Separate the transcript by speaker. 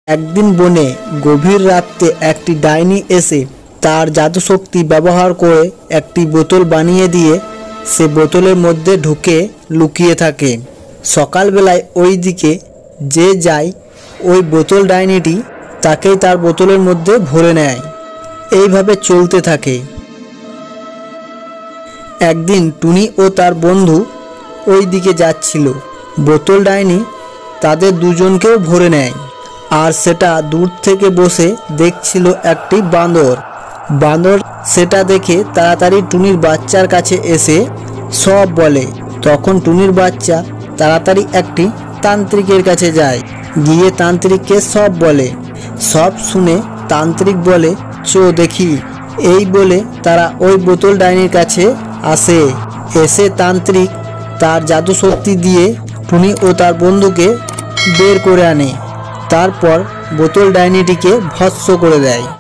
Speaker 1: একদিন বনে গভীর রাতে একটি ডাইনি এসে তার জাদুশক্তি ব্যবহার করে একটি বোতল বানিয়ে দিয়ে সে বোতলের মধ্যে ঢুকে লুকিয়ে থাকে। সকালবেলায় ওই দিকে যে যায় ওই বোতল ডাইনিটি তাকেই তার বোতলের মধ্যে ভরে নেয়। এইভাবে চলতে থাকে। একদিন টুনি ও তার বন্ধু ওই দিকে যাচ্ছিল। বোতল ডাইনি তাদের দুজনকেও ভরে নেয়। আর সেটা দূর থেকে বসে দেখছিল একটি বাঁদর। বাঁদর সেটা দেখে তাড়াতাড়ি টুনির বাচ্চার কাছে এসে সব বলে। তখন টুনির বাচ্চা তাড়াতাড়ি একটি তান্ত্রিকের কাছে যায়, গিয়ে তান্ত্রিককে সব বলে। সব শুনে তান্ত্রিক বলে, চো দেখি। এই বলে তারা ওই বোতল ডাইনির কাছে আসে। এসে তান্ত্রিক তার জাদু শক্তি দিয়ে টুনি ও তার বন্ধুকে বের করে আনে। তারপর বোতল ডাইনিটিকে ভস্ম করে দেয়।